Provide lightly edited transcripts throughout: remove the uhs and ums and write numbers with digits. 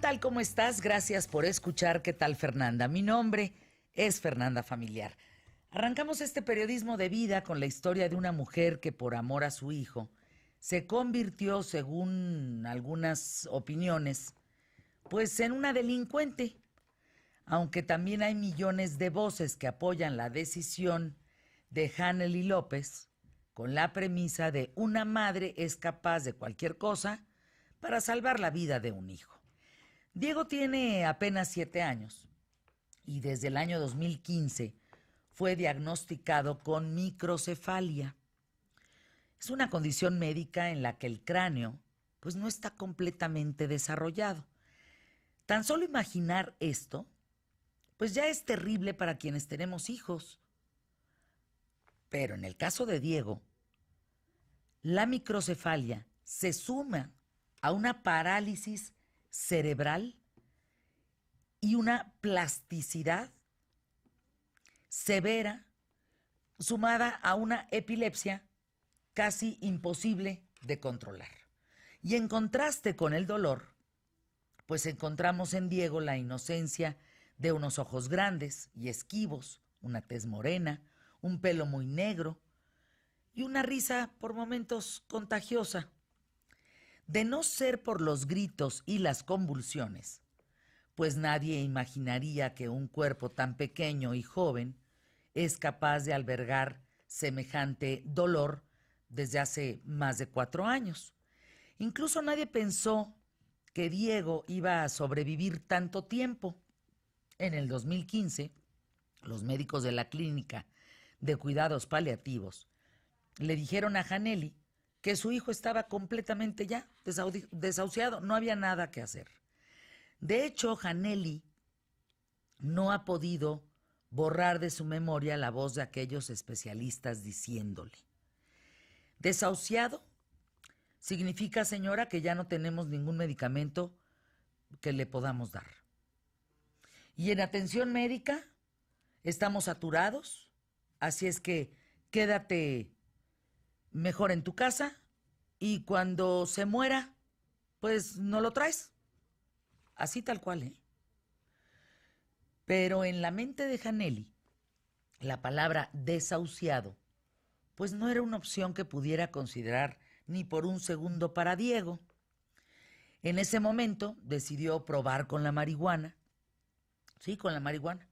tal? ¿Cómo estás? Gracias por escuchar. ¿Qué tal, Fernanda? Mi nombre es Fernanda Familiar. Arrancamos este periodismo de vida con la historia de una mujer que por amor a su hijo se convirtió, según algunas opiniones, pues en una delincuente, aunque también hay millones de voces que apoyan la decisión de Hanely López con la premisa de una madre es capaz de cualquier cosa para salvar la vida de un hijo. Diego tiene apenas 7 años y desde el año 2015 fue diagnosticado con microcefalia. Es una condición médica en la que el cráneo pues no está completamente desarrollado. Tan solo imaginar esto pues ya es terrible para quienes tenemos hijos. Pero en el caso de Diego, la microcefalia se suma a una parálisis cerebral y una plasticidad severa sumada a una epilepsia casi imposible de controlar. Y en contraste con el dolor, pues encontramos en Diego la inocencia de unos ojos grandes y esquivos, una tez morena, un pelo muy negro y una risa por momentos contagiosa. De no ser por los gritos y las convulsiones, pues nadie imaginaría que un cuerpo tan pequeño y joven es capaz de albergar semejante dolor desde hace más de 4 años. Incluso nadie pensó que Diego iba a sobrevivir tanto tiempo. En el 2015, los médicos de la clínica de cuidados paliativos le dijeron a Hanely que su hijo estaba completamente ya desahuciado, no había nada que hacer. De hecho, Hanely no ha podido borrar de su memoria la voz de aquellos especialistas diciéndole: desahuciado significa, señora, que ya no tenemos ningún medicamento que le podamos dar. Y en atención médica estamos saturados, así es que quédate mejor en tu casa y cuando se muera, pues no lo traes. Así tal cual, ¿eh? Pero en la mente de Hanely, la palabra desahuciado, pues no era una opción que pudiera considerar ni por un segundo para Diego. En ese momento decidió probar con la marihuana. Sí, con la marihuana.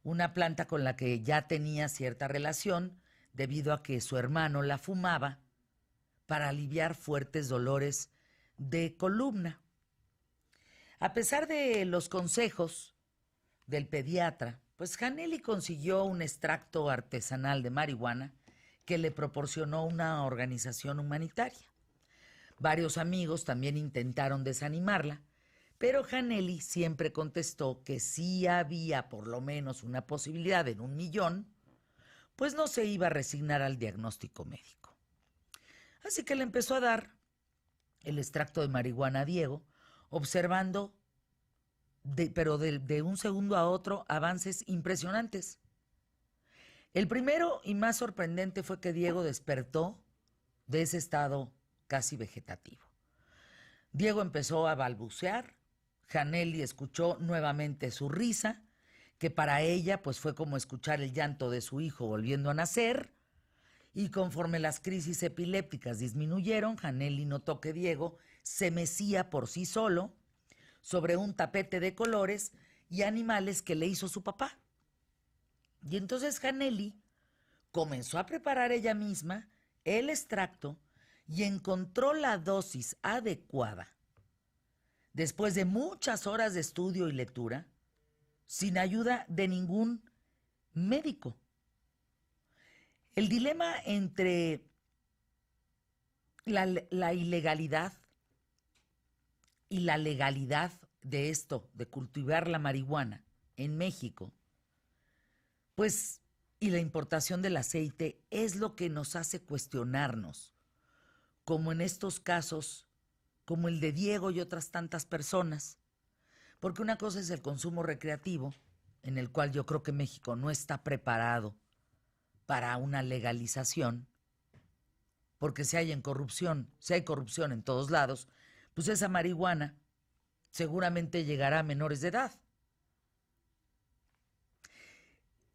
Una planta con la que ya tenía cierta relación debido a que su hermano la fumaba para aliviar fuertes dolores de columna. A pesar de los consejos del pediatra, pues Hanely consiguió un extracto artesanal de marihuana que le proporcionó una organización humanitaria. Varios amigos también intentaron desanimarla, pero Hanely siempre contestó que si había por lo menos una posibilidad en 1,000,000, pues no se iba a resignar al diagnóstico médico. Así que le empezó a dar el extracto de marihuana a Diego, observando, pero de un segundo a otro, avances impresionantes. El primero y más sorprendente fue que Diego despertó de ese estado casi vegetativo. Diego empezó a balbucear. Hanely escuchó nuevamente su risa, que para ella pues fue como escuchar el llanto de su hijo volviendo a nacer. Y conforme las crisis epilépticas disminuyeron, Hanely notó que Diego se mecía por sí solo sobre un tapete de colores y animales que le hizo su papá. Y entonces Hanely comenzó a preparar ella misma el extracto y encontró la dosis adecuada después de muchas horas de estudio y lectura, sin ayuda de ningún médico. El dilema entre la ilegalidad y la legalidad de esto, de cultivar la marihuana en México, pues, y la importación del aceite, es lo que nos hace cuestionarnos, como en estos casos, como el de Diego y otras tantas personas. Porque una cosa es el consumo recreativo, en el cual yo creo que México no está preparado para una legalización, porque si hay corrupción en todos lados, pues esa marihuana seguramente llegará a menores de edad.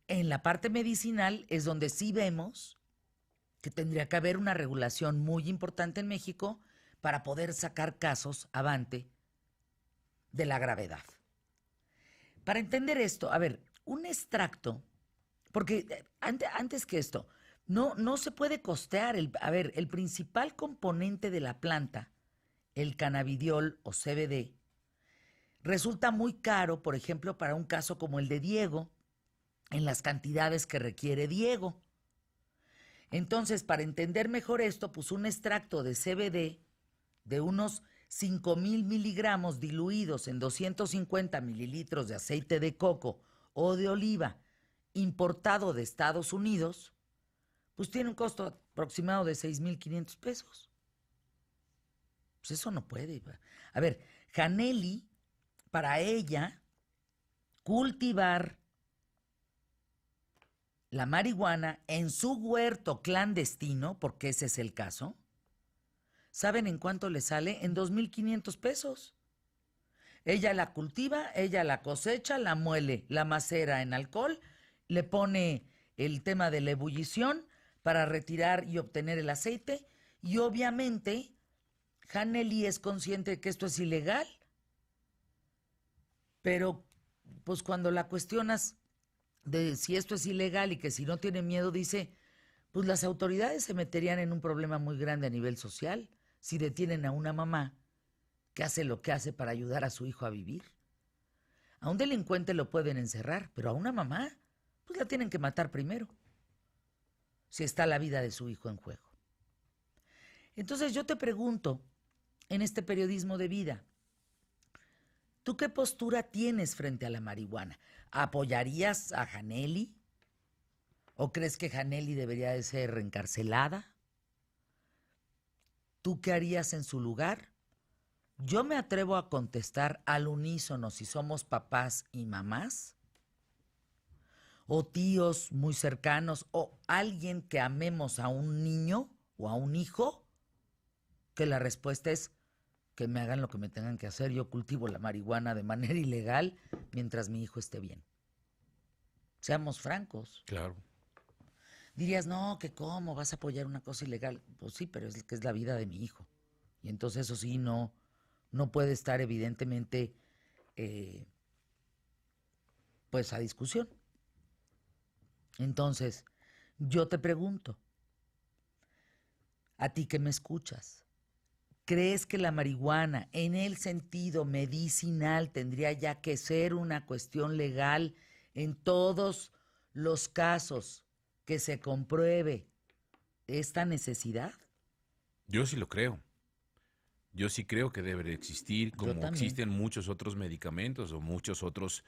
En la parte medicinal es donde sí vemos que tendría que haber una regulación muy importante en México para poder sacar casos avante de la gravedad. Para entender esto, a ver, un extracto, porque antes que esto, no se puede costear. El principal componente de la planta, el cannabidiol o CBD, resulta muy caro, por ejemplo, para un caso como el de Diego, en las cantidades que requiere Diego. Entonces, para entender mejor esto, pues un extracto de CBD de unos 5,000 miligramos diluidos en 250 mililitros de aceite de coco o de oliva importado de Estados Unidos, pues tiene un costo aproximado de 6,500 pesos. Pues eso no puede. A ver, Janelli, para ella, cultivar la marihuana en su huerto clandestino, porque ese es el caso, ¿saben en cuánto le sale? En 2,500 pesos. Ella la cultiva, ella la cosecha, la muele, la macera en alcohol, le pone el tema de la ebullición para retirar y obtener el aceite, y obviamente Janelli es consciente de que esto es ilegal, pero pues cuando la cuestionas de si esto es ilegal y que si no tiene miedo, dice, pues las autoridades se meterían en un problema muy grande a nivel social si detienen a una mamá que hace lo que hace para ayudar a su hijo a vivir. A un delincuente lo pueden encerrar, pero a una mamá, pues la tienen que matar primero, si está la vida de su hijo en juego. Entonces yo te pregunto, en este periodismo de vida, ¿tú qué postura tienes frente a la marihuana? ¿Apoyarías a Janelli? ¿O crees que Janelli debería de ser reencarcelada? ¿Tú qué harías en su lugar? Yo me atrevo a contestar al unísono si somos papás y mamás, o tíos muy cercanos, o alguien que amemos a un niño o a un hijo, que la respuesta es que me hagan lo que me tengan que hacer. Yo cultivo la marihuana de manera ilegal mientras mi hijo esté bien. Seamos francos. Claro. Dirías, no, que cómo vas a apoyar una cosa ilegal. Pues sí, pero es que es la vida de mi hijo. Y entonces eso sí, no puede estar evidentemente pues a discusión. Entonces, yo te pregunto, a ti que me escuchas, ¿crees que la marihuana en el sentido medicinal tendría ya que ser una cuestión legal en todos los casos que se compruebe esta necesidad? Yo sí lo creo. Yo sí creo que debe de existir, Yo como también. existen muchos otros medicamentos o muchos otros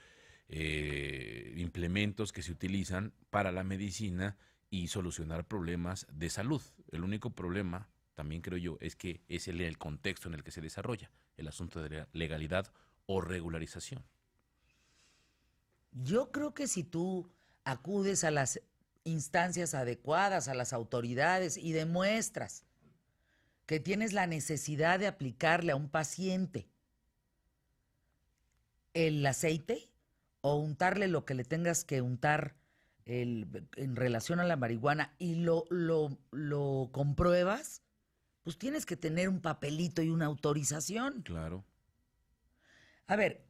implementos que se utilizan para la medicina y solucionar problemas de salud. El único problema, también creo yo, es que es el contexto en el que se desarrolla, el asunto de la legalidad o regularización. Yo creo que si tú acudes a las instancias adecuadas, a las autoridades y demuestras que tienes la necesidad de aplicarle a un paciente el aceite o untarle lo que le tengas que untar en relación a la marihuana y lo compruebas, pues tienes que tener un papelito y una autorización. Claro. A ver,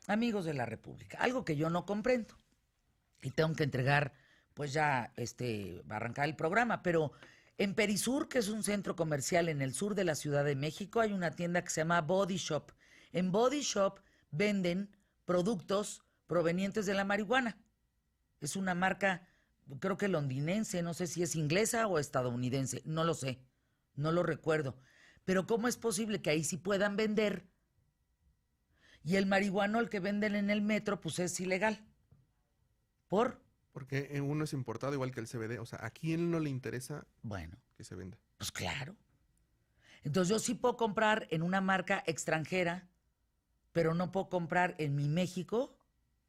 amigos de la República, algo que yo no comprendo y tengo que entregar, pues ya va a arrancar el programa, pero en Perisur, que es un centro comercial en el sur de la Ciudad de México, hay una tienda que se llama Body Shop. En Body Shop venden productos provenientes de la marihuana. Es una marca, creo que londinense, no sé si es inglesa o estadounidense, no lo sé, no lo recuerdo. Pero ¿cómo es posible que ahí sí puedan vender y el marihuanol que venden en el metro pues es ilegal? ¿Por? Porque uno es importado igual que el CBD. O sea, ¿a quién no le interesa Bueno, que se venda? pues claro. Entonces yo sí puedo comprar en una marca extranjera, pero no puedo comprar en mi México.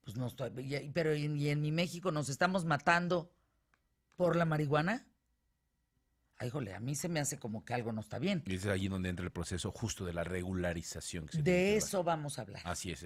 Pues no estoy, pero y en mi México nos estamos matando por la marihuana. híjole, a mí se me hace como que algo no está bien. Y es allí donde entra el proceso justo de la regularización que se tiene que De llevar. eso vamos a hablar. Así es,